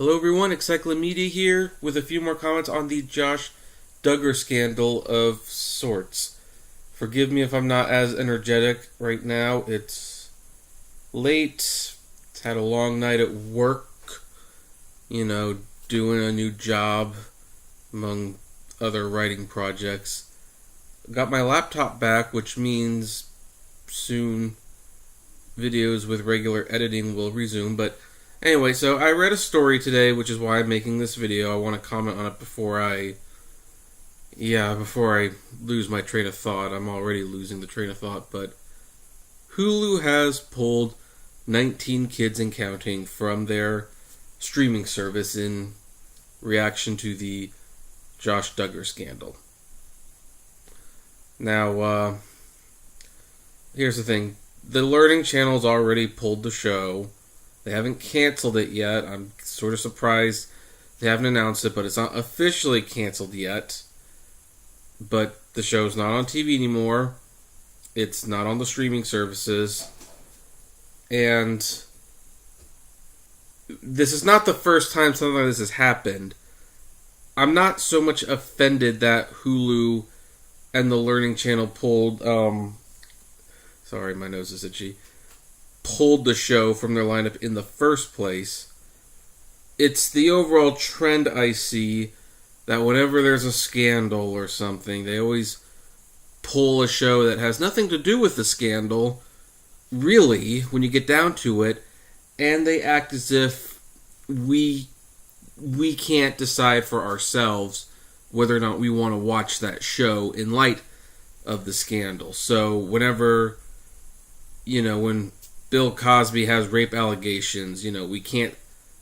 Hello everyone, Encyclomedia here with a few more comments on the Josh Duggar scandal of sorts. Forgive me if I'm not as energetic right now. It's late. It's had a long night at work. Doing a new job among other writing projects. Got my laptop back, which means soon videos with regular editing will resume, but anyway, so I read a story today, which is why I'm making this video. I want to comment on it before I lose my train of thought. I'm already losing the train of thought, but Hulu has pulled 19 Kids and Counting from their streaming service in reaction to the Josh Duggar scandal. Now, here's the thing. The Learning Channel's already pulled the show. They haven't canceled it yet. I'm sort of surprised they haven't announced it, but it's not officially canceled yet. But the show's not on TV anymore. It's not on the streaming services. And this is not the first time something like this has happened. I'm not so much offended that Hulu and the Learning Channel pulled sorry, my nose is itchy. Pulled the show from their lineup in the first place. It's the overall trend I see that whenever there's a scandal or something, they always pull a show that has nothing to do with the scandal, really, when you get down to it, and they act as if we can't decide for ourselves whether or not we want to watch that show in light of the scandal. So whenever, when Bill Cosby has rape allegations, we can't,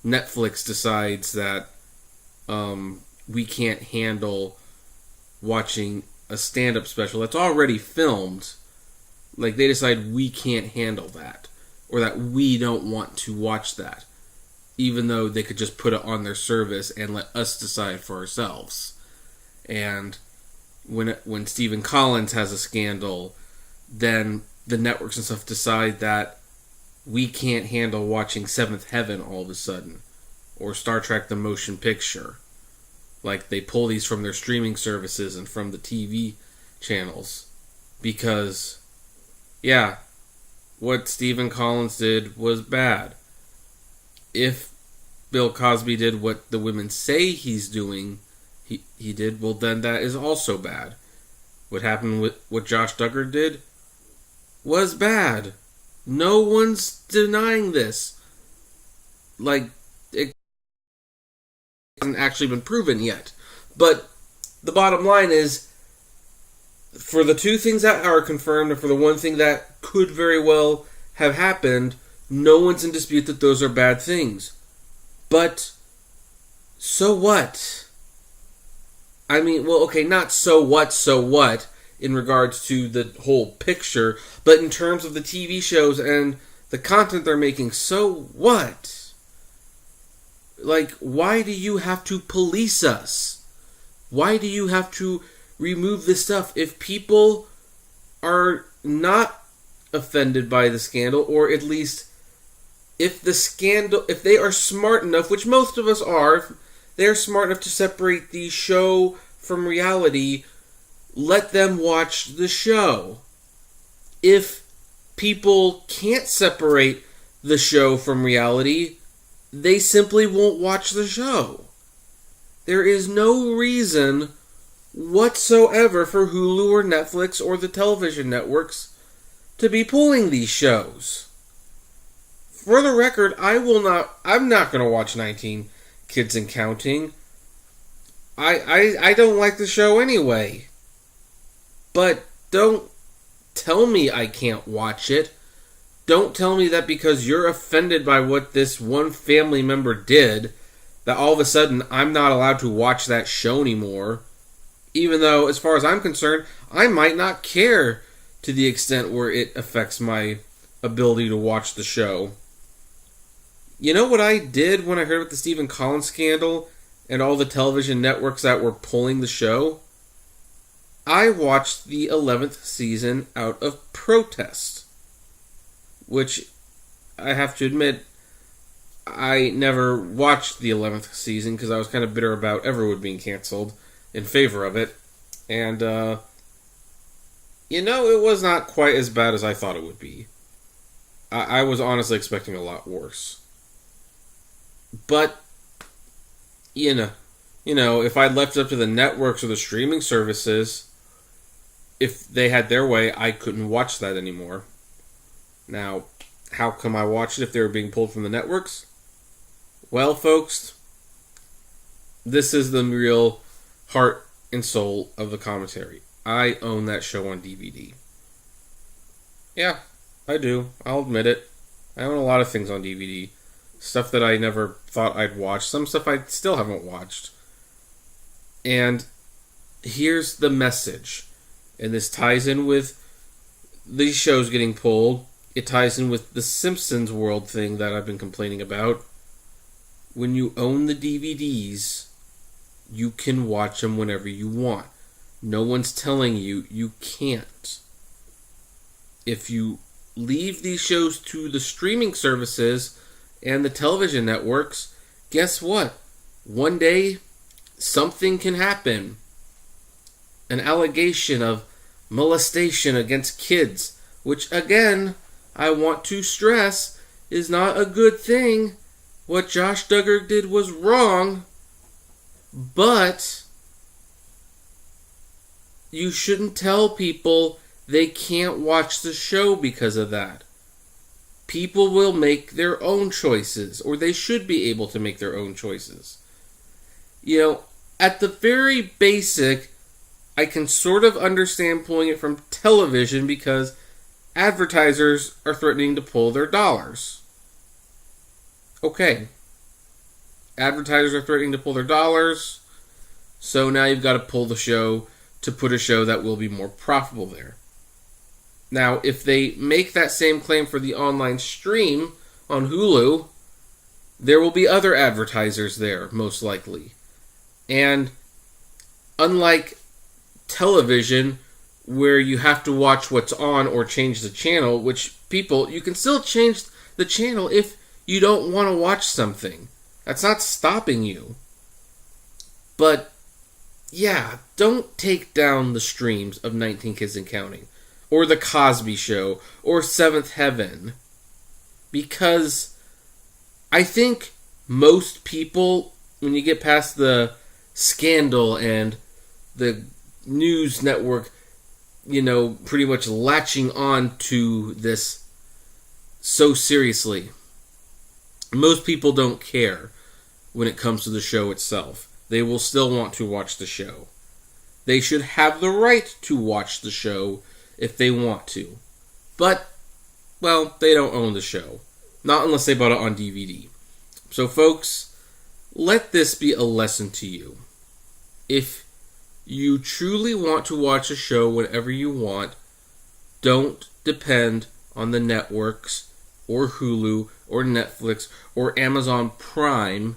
Netflix decides that we can't handle watching a stand-up special that's already filmed. Like, they decide we can't handle that, or that we don't want to watch that, even though they could just put it on their service and let us decide for ourselves. And when Stephen Collins has a scandal, then the networks and stuff decide that we can't handle watching Seventh Heaven all of a sudden, or Star Trek the Motion Picture. Like, they pull these from their streaming services and from the TV channels. Because, what Stephen Collins did was bad. If Bill Cosby did what the women say he's doing, he did, well, then that is also bad. What happened with what Josh Duggar did was bad. No one's denying this. Like, it hasn't actually been proven yet. But the bottom line is, for the two things that are confirmed and for the one thing that could very well have happened, no one's in dispute that those are bad things. But so what? I mean, well, okay, not so what, in regards to the whole picture, but in terms of the TV shows and the content they're making, so what? Like, why do you have to police us? Why do you have to remove this stuff? If people are not offended by the scandal, or at least if they are smart enough, which most of us are, they're smart enough to separate the show from reality, let them watch the show. If people can't separate the show from reality, they simply won't watch the show. There is no reason whatsoever for Hulu or Netflix or the television networks to be pulling these shows. For the record, I'm not going to watch 19 Kids and Counting. I don't like the show anyway. But don't tell me I can't watch it. Don't tell me that because you're offended by what this one family member did, that all of a sudden I'm not allowed to watch that show anymore. Even though, as far as I'm concerned, I might not care to the extent where it affects my ability to watch the show. You know what I did when I heard about the Stephen Collins scandal and all the television networks that were pulling the show? I watched the 11th season out of protest. Which, I have to admit, I never watched the 11th season because I was kind of bitter about Everwood being canceled in favor of it. And, it was not quite as bad as I thought it would be. I was honestly expecting a lot worse. But, if I'd left it up to the networks or the streaming services, if they had their way, I couldn't watch that anymore. Now, how come I watched it if they were being pulled from the networks? Well, folks, this is the real heart and soul of the commentary. I own that show on DVD. Yeah, I do. I'll admit it. I own a lot of things on DVD. Stuff that I never thought I'd watch. Some stuff I still haven't watched. And here's the message. And this ties in with these shows getting pulled. It ties in with the Simpsons world thing that I've been complaining about. When you own the DVDs, you can watch them whenever you want. No one's telling you you can't. If you leave these shows to the streaming services and the television networks, guess what? One day, something can happen. An allegation of molestation against kids, which again, I want to stress, is not a good thing. What Josh Duggar did was wrong, but you shouldn't tell people they can't watch the show because of that. People will make their own choices, or they should be able to make their own choices. At the very basic, I can sort of understand pulling it from television because advertisers are threatening to pull their dollars. Okay. Advertisers are threatening to pull their dollars, so now you've got to pull the show to put a show that will be more profitable there. Now, if they make that same claim for the online stream on Hulu, there will be other advertisers there, most likely. And unlike television, where you have to watch what's on or change the channel, which you can still change the channel if you don't want to watch something. That's not stopping you. But, yeah, don't take down the streams of 19 Kids and Counting, or The Cosby Show, or Seventh Heaven. Because I think most people, when you get past the scandal and the news network, pretty much latching on to this so seriously, most people don't care when it comes to the show itself. They will still want to watch the show. They should have the right to watch the show if they want to. But, well, they don't own the show. Not unless they bought it on DVD. So, folks, let this be a lesson to you. If you truly want to watch a show whenever you want, don't depend on the networks or Hulu or Netflix or Amazon Prime.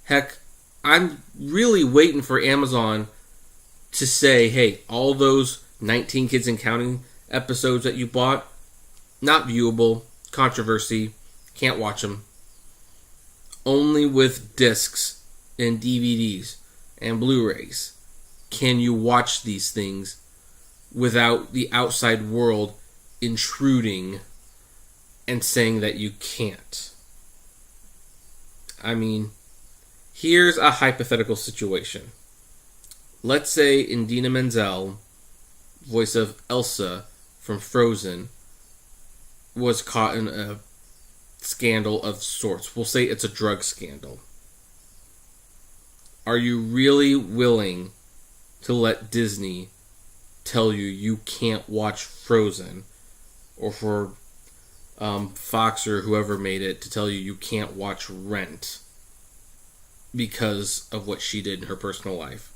Heck, I'm really waiting for Amazon to say, hey, all those 19 Kids and Counting episodes that you bought, not viewable, controversy, can't watch them. Only with discs and DVDs and Blu-rays can you watch these things without the outside world intruding and saying that you can't. I mean, here's a hypothetical situation. Let's say Idina Menzel, voice of Elsa from Frozen, was caught in a scandal of sorts. We'll say it's a drug scandal. Are you really willing to let Disney tell you can't watch Frozen, or for Fox or whoever made it to tell you can't watch Rent because of what she did in her personal life?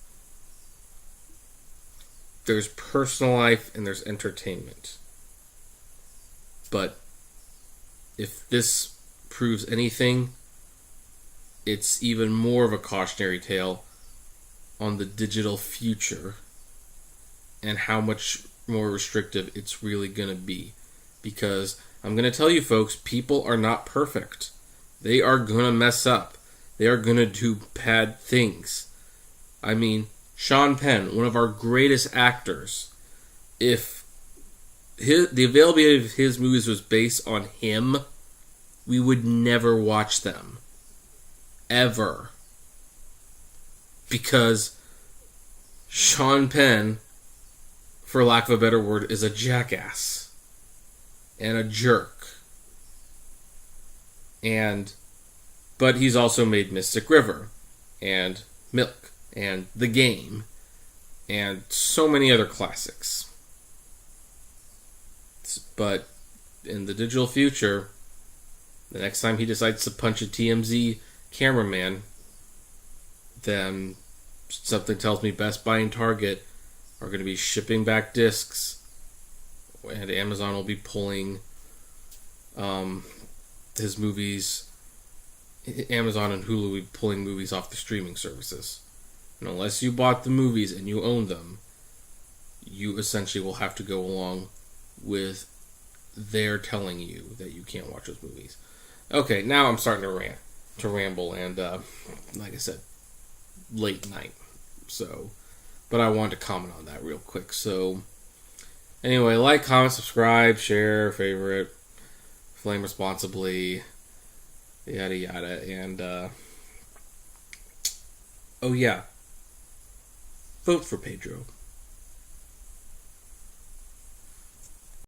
There's personal life and there's entertainment. But if this proves anything, it's even more of a cautionary tale on the digital future and how much more restrictive it's really going to be. Because I'm going to tell you folks, people are not perfect. They are gonna mess up. They are gonna do bad things. I mean, Sean Penn, one of our greatest actors, if the availability of his movies was based on him, we would never watch them. Ever. Because Sean Penn, for lack of a better word, is a jackass. And a jerk. But he's also made Mystic River. And Milk. And The Game. And so many other classics. But in the digital future, the next time he decides to punch a TMZ cameraman, then something tells me Best Buy and Target are going to be shipping back discs, and Amazon will be pulling his movies. Amazon and Hulu will be pulling movies off the streaming services. And unless you bought the movies and you own them, you essentially will have to go along with their telling you that you can't watch those movies. Okay, now I'm starting to ramble, and like I said, late night. So, but I wanted to comment on that real quick. So, anyway, like, comment, subscribe, share, favorite, flame responsibly, yada yada, and oh yeah, vote for Pedro.